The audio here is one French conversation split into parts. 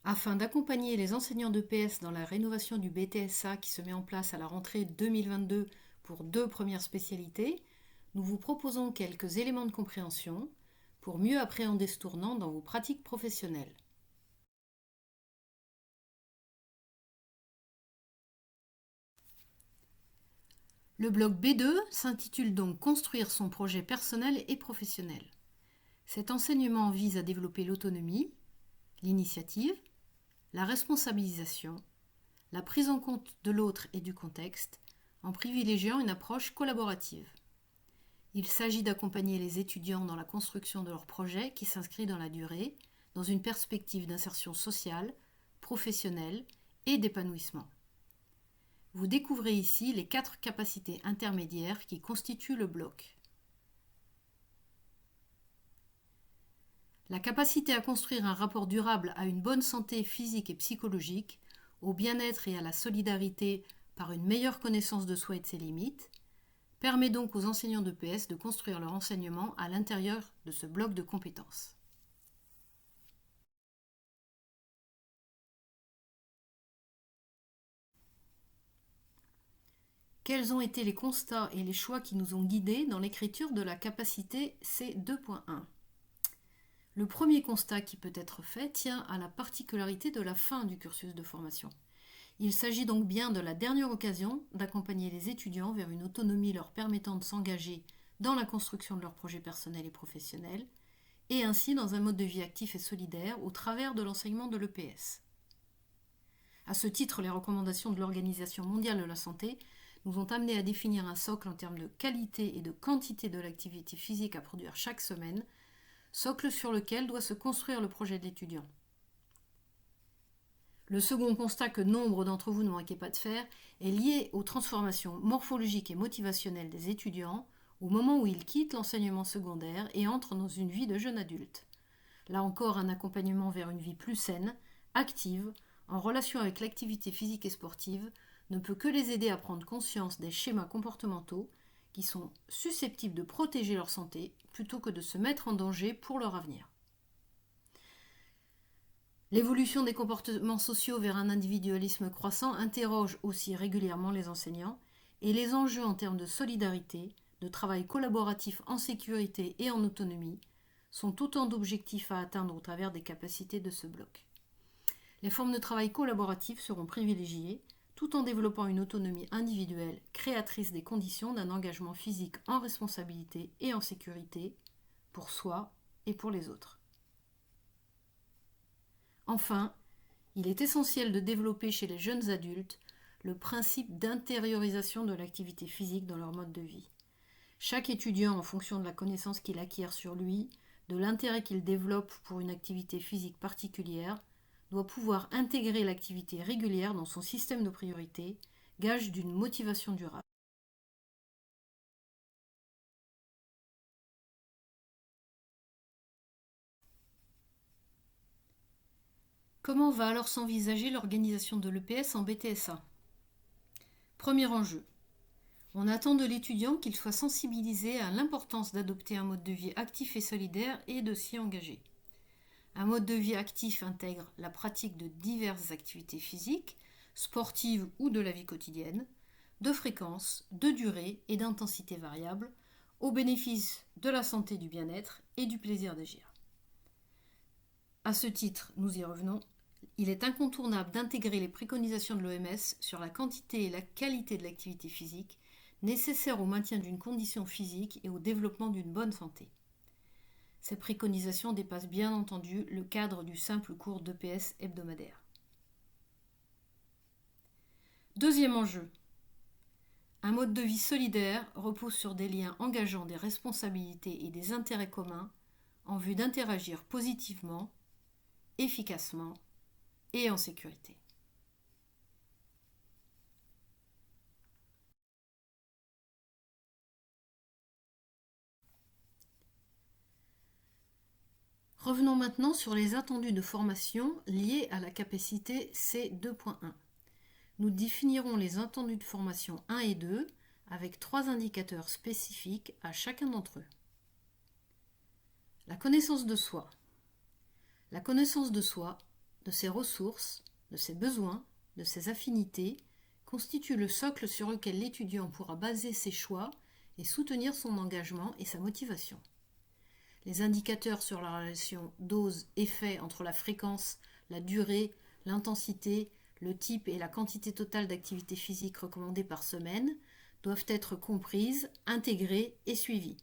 Afin d'accompagner les enseignants d'EPS dans la rénovation du BTSA qui se met en place à la rentrée 2022 pour 2 premières spécialités, nous vous proposons quelques éléments de compréhension pour mieux appréhender ce tournant dans vos pratiques professionnelles. Le bloc B2 s'intitule donc Construire son projet personnel et professionnel. Cet enseignement vise à développer l'autonomie, l'initiative, la responsabilisation, la prise en compte de l'autre et du contexte, en privilégiant une approche collaborative. Il s'agit d'accompagner les étudiants dans la construction de leur projet qui s'inscrit dans la durée, dans une perspective d'insertion sociale, professionnelle et d'épanouissement. Vous découvrez ici les 4 capacités intermédiaires qui constituent le bloc. La capacité à construire un rapport durable à une bonne santé physique et psychologique, au bien-être et à la solidarité par une meilleure connaissance de soi et de ses limites, permet donc aux enseignants d'EPS de construire leur enseignement à l'intérieur de ce bloc de compétences. Quels ont été les constats et les choix qui nous ont guidés dans l'écriture de la capacité C2.1 ? Le premier constat qui peut être fait tient à la particularité de la fin du cursus de formation. Il s'agit donc bien de la dernière occasion d'accompagner les étudiants vers une autonomie leur permettant de s'engager dans la construction de leurs projets personnels et professionnels, et ainsi dans un mode de vie actif et solidaire au travers de l'enseignement de l'EPS. À ce titre, les recommandations de l'Organisation mondiale de la santé nous ont amenés à définir un socle en termes de qualité et de quantité de l'activité physique à produire chaque semaine, socle sur lequel doit se construire le projet de l'étudiant. Le second constat que nombre d'entre vous ne manquez pas de faire est lié aux transformations morphologiques et motivationnelles des étudiants au moment où ils quittent l'enseignement secondaire et entrent dans une vie de jeune adulte. Là encore, un accompagnement vers une vie plus saine, active, en relation avec l'activité physique et sportive, ne peut que les aider à prendre conscience des schémas comportementaux qui sont susceptibles de protéger leur santé plutôt que de se mettre en danger pour leur avenir. L'évolution des comportements sociaux vers un individualisme croissant interroge aussi régulièrement les enseignants et les enjeux en termes de solidarité, de travail collaboratif en sécurité et en autonomie sont autant d'objectifs à atteindre au travers des capacités de ce bloc. Les formes de travail collaboratif seront privilégiées tout en développant une autonomie individuelle créatrice des conditions d'un engagement physique en responsabilité et en sécurité pour soi et pour les autres. Enfin, il est essentiel de développer chez les jeunes adultes le principe d'intériorisation de l'activité physique dans leur mode de vie. Chaque étudiant, en fonction de la connaissance qu'il acquiert sur lui, de l'intérêt qu'il développe pour une activité physique particulière, doit pouvoir intégrer l'activité régulière dans son système de priorité, gage d'une motivation durable. Comment va alors s'envisager l'organisation de l'EPS en BTSA ? Premier enjeu. On attend de l'étudiant qu'il soit sensibilisé à l'importance d'adopter un mode de vie actif et solidaire et de s'y engager. Un mode de vie actif intègre la pratique de diverses activités physiques, sportives ou de la vie quotidienne, de fréquence, de durée et d'intensité variables, au bénéfice de la santé, du bien-être et du plaisir d'agir. À ce titre, nous y revenons, il est incontournable d'intégrer les préconisations de l'OMS sur la quantité et la qualité de l'activité physique nécessaire au maintien d'une condition physique et au développement d'une bonne santé. Ces préconisations dépassent bien entendu le cadre du simple cours d'EPS hebdomadaire. Deuxième enjeu. Un mode de vie solidaire repose sur des liens engageant des responsabilités et des intérêts communs en vue d'interagir positivement, efficacement et en sécurité. Revenons maintenant sur les attendus de formation liés à la capacité C2.1. Nous définirons les attendus de formation 1 et 2 avec 3 indicateurs spécifiques à chacun d'entre eux. La connaissance de soi. La connaissance de soi de ses ressources, de ses besoins, de ses affinités, constitue le socle sur lequel l'étudiant pourra baser ses choix et soutenir son engagement et sa motivation. Les indicateurs sur la relation dose-effet entre la fréquence, la durée, l'intensité, le type et la quantité totale d'activité physique recommandée par semaine doivent être comprises, intégrées et suivies.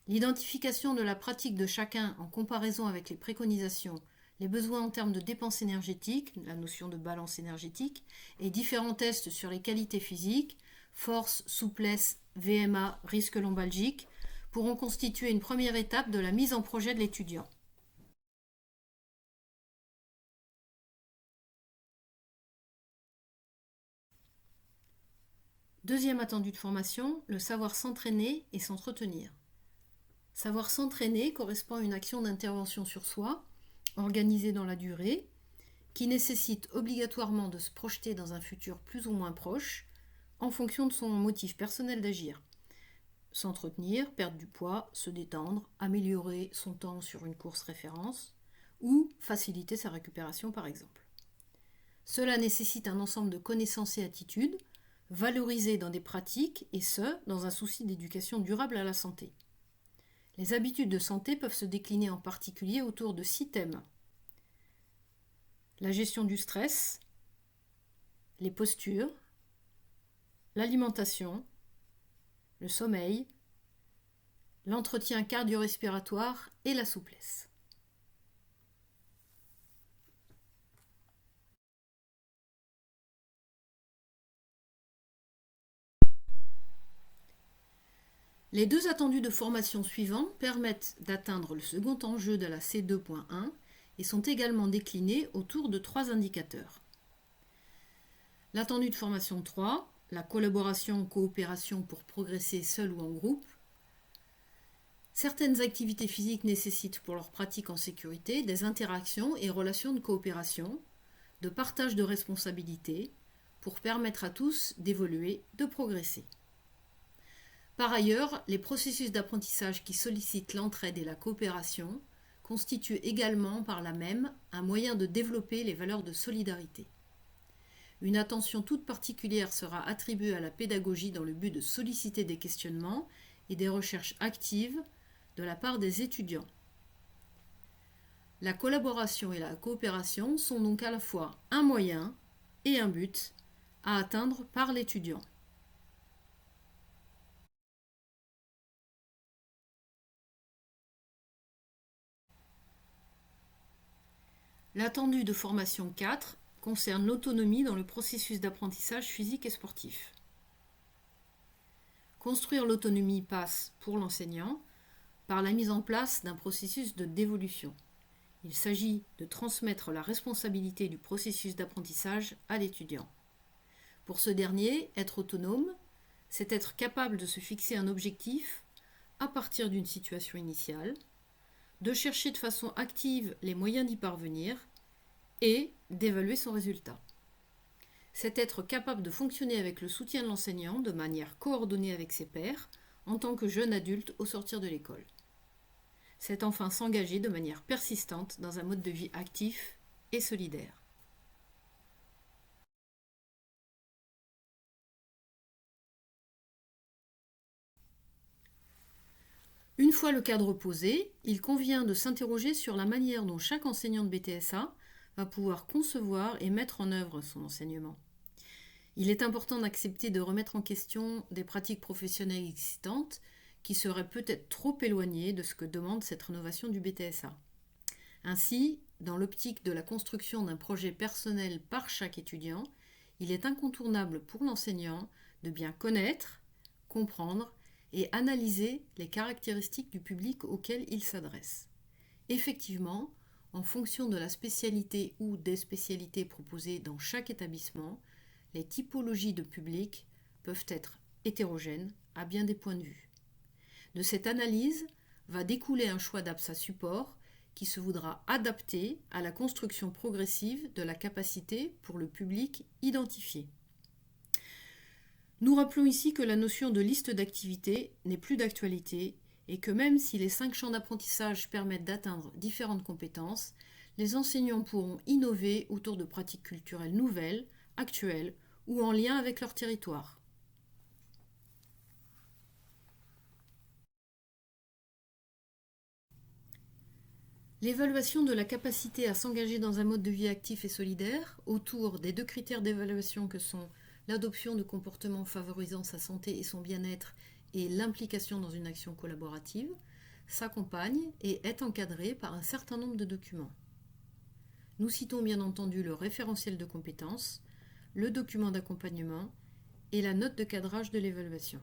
L'identification de la pratique de chacun en comparaison avec les préconisations, les besoins en termes de dépenses énergétiques, la notion de balance énergétique, et différents tests sur les qualités physiques, force, souplesse, VMA, risque lombalgique, pourront constituer une première étape de la mise en projet de l'étudiant. Deuxième attendu de formation, le savoir s'entraîner et s'entretenir. Savoir s'entraîner correspond à une action d'intervention sur soi, organisée dans la durée, qui nécessite obligatoirement de se projeter dans un futur plus ou moins proche, en fonction de son motif personnel d'agir. S'entretenir, perdre du poids, se détendre, améliorer son temps sur une course référence, ou faciliter sa récupération par exemple. Cela nécessite un ensemble de connaissances et attitudes, valorisées dans des pratiques, et ce, dans un souci d'éducation durable à la santé. Les habitudes de santé peuvent se décliner en particulier autour de 6 thèmes. La gestion du stress, les postures, l'alimentation, le sommeil, l'entretien cardio-respiratoire et la souplesse. Les deux attendus de formation suivants permettent d'atteindre le second enjeu de la C2.1 et sont également déclinés autour de 3 indicateurs. L'attendu de formation 3, la collaboration-coopération pour progresser seul ou en groupe. Certaines activités physiques nécessitent pour leur pratique en sécurité des interactions et relations de coopération, de partage de responsabilités, pour permettre à tous d'évoluer, de progresser. Par ailleurs, les processus d'apprentissage qui sollicitent l'entraide et la coopération constituent également par là même un moyen de développer les valeurs de solidarité. Une attention toute particulière sera attribuée à la pédagogie dans le but de solliciter des questionnements et des recherches actives de la part des étudiants. La collaboration et la coopération sont donc à la fois un moyen et un but à atteindre par l'étudiant. L'attendu de formation 4 concerne l'autonomie dans le processus d'apprentissage physique et sportif. Construire l'autonomie passe, pour l'enseignant, par la mise en place d'un processus de dévolution. Il s'agit de transmettre la responsabilité du processus d'apprentissage à l'étudiant. Pour ce dernier, être autonome, c'est être capable de se fixer un objectif à partir d'une situation initiale, de chercher de façon active les moyens d'y parvenir et d'évaluer son résultat. C'est être capable de fonctionner avec le soutien de l'enseignant de manière coordonnée avec ses pairs en tant que jeune adulte au sortir de l'école. C'est enfin s'engager de manière persistante dans un mode de vie actif et solidaire. Une fois le cadre posé, il convient de s'interroger sur la manière dont chaque enseignant de BTSA va pouvoir concevoir et mettre en œuvre son enseignement. Il est important d'accepter de remettre en question des pratiques professionnelles existantes qui seraient peut-être trop éloignées de ce que demande cette rénovation du BTSA. Ainsi, dans l'optique de la construction d'un projet personnel par chaque étudiant, il est incontournable pour l'enseignant de bien connaître, comprendre et analyser les caractéristiques du public auquel il s'adresse. Effectivement, en fonction de la spécialité ou des spécialités proposées dans chaque établissement, les typologies de public peuvent être hétérogènes à bien des points de vue. De cette analyse va découler un choix d'APSA support qui se voudra adapté à la construction progressive de la capacité pour le public identifié. Nous rappelons ici que la notion de liste d'activités n'est plus d'actualité et que même si les 5 champs d'apprentissage permettent d'atteindre différentes compétences, les enseignants pourront innover autour de pratiques culturelles nouvelles, actuelles ou en lien avec leur territoire. L'évaluation de la capacité à s'engager dans un mode de vie actif et solidaire, autour des 2 critères d'évaluation que sont l'adoption de comportements favorisant sa santé et son bien-être et l'implication dans une action collaborative, s'accompagne et est encadrée par un certain nombre de documents. Nous citons bien entendu le référentiel de compétences, le document d'accompagnement et la note de cadrage de l'évaluation.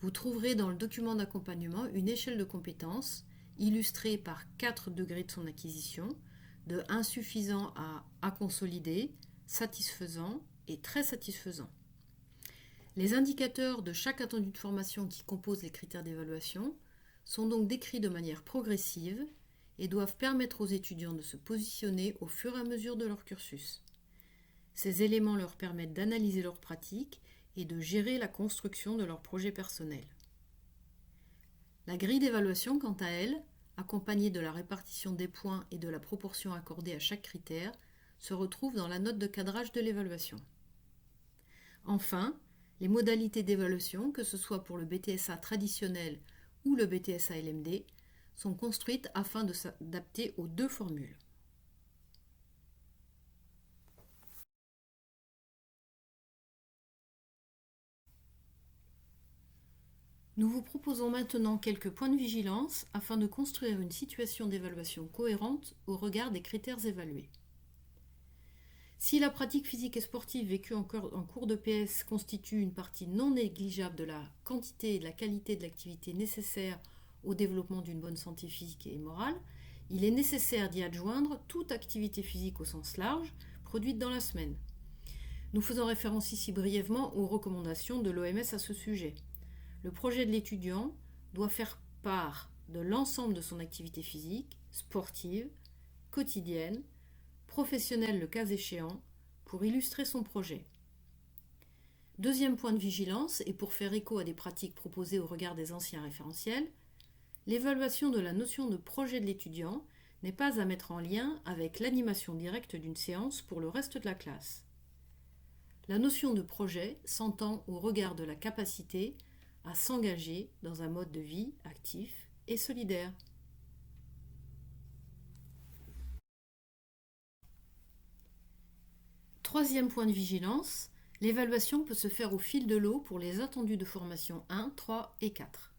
Vous trouverez dans le document d'accompagnement une échelle de compétences illustrée par 4 degrés de son acquisition, de insuffisant à consolider, satisfaisant et très satisfaisant. Les indicateurs de chaque attendu de formation qui composent les critères d'évaluation sont donc décrits de manière progressive et doivent permettre aux étudiants de se positionner au fur et à mesure de leur cursus. Ces éléments leur permettent d'analyser leurs pratiques et de gérer la construction de leur projet personnel. La grille d'évaluation, quant à elle, accompagnée de la répartition des points et de la proportion accordée à chaque critère, se retrouve dans la note de cadrage de l'évaluation. Enfin, les modalités d'évaluation, que ce soit pour le BTSA traditionnel ou le BTSA LMD, sont construites afin de s'adapter aux 2 formules. Nous vous proposons maintenant quelques points de vigilance afin de construire une situation d'évaluation cohérente au regard des critères évalués. Si la pratique physique et sportive vécue en cours de PS constitue une partie non négligeable de la quantité et de la qualité de l'activité nécessaire au développement d'une bonne santé physique et morale, il est nécessaire d'y adjoindre toute activité physique au sens large produite dans la semaine. Nous faisons référence ici brièvement aux recommandations de l'OMS à ce sujet. Le projet de l'étudiant doit faire part de l'ensemble de son activité physique, sportive, quotidienne, professionnelle le cas échéant, pour illustrer son projet. Deuxième point de vigilance, et pour faire écho à des pratiques proposées au regard des anciens référentiels, l'évaluation de la notion de projet de l'étudiant n'est pas à mettre en lien avec l'animation directe d'une séance pour le reste de la classe. La notion de projet s'entend au regard de la capacité à s'engager dans un mode de vie actif et solidaire. Troisième point de vigilance, l'évaluation peut se faire au fil de l'eau pour les attendus de formation 1, 3 et 4.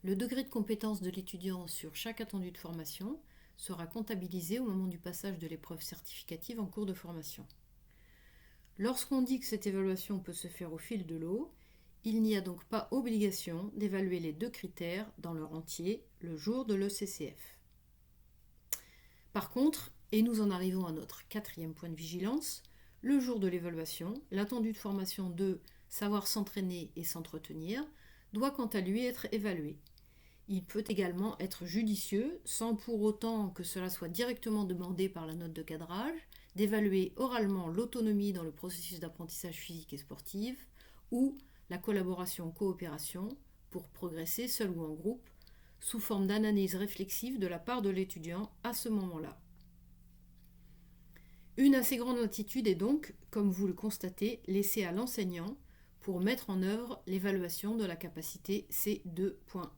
Le degré de compétence de l'étudiant sur chaque attendu de formation sera comptabilisé au moment du passage de l'épreuve certificative en cours de formation. Lorsqu'on dit que cette évaluation peut se faire au fil de l'eau, il n'y a donc pas obligation d'évaluer les 2 critères dans leur entier le jour de l'ECCF. Par contre, et nous en arrivons à notre 4e point de vigilance, le jour de l'évaluation, l'attendu de formation 2, savoir s'entraîner et s'entretenir, doit quant à lui être évalué. Il peut également être judicieux, sans pour autant que cela soit directement demandé par la note de cadrage, d'évaluer oralement l'autonomie dans le processus d'apprentissage physique et sportif ou la collaboration-coopération pour progresser seul ou en groupe, sous forme d'analyse réflexive de la part de l'étudiant à ce moment-là. Une assez grande latitude est donc, comme vous le constatez, laissée à l'enseignant pour mettre en œuvre l'évaluation de la capacité C2.1.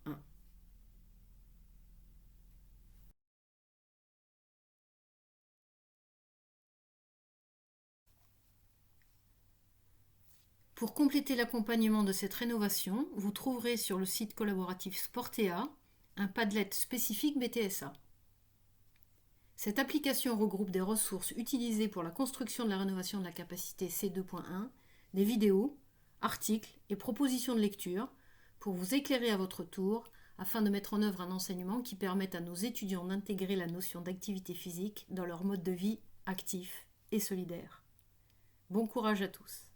Pour compléter l'accompagnement de cette rénovation, vous trouverez sur le site collaboratif Sportea un Padlet spécifique BTSA. Cette application regroupe des ressources utilisées pour la construction de la rénovation de la capacité C2.1, des vidéos, articles et propositions de lecture pour vous éclairer à votre tour afin de mettre en œuvre un enseignement qui permette à nos étudiants d'intégrer la notion d'activité physique dans leur mode de vie actif et solidaire. Bon courage à tous!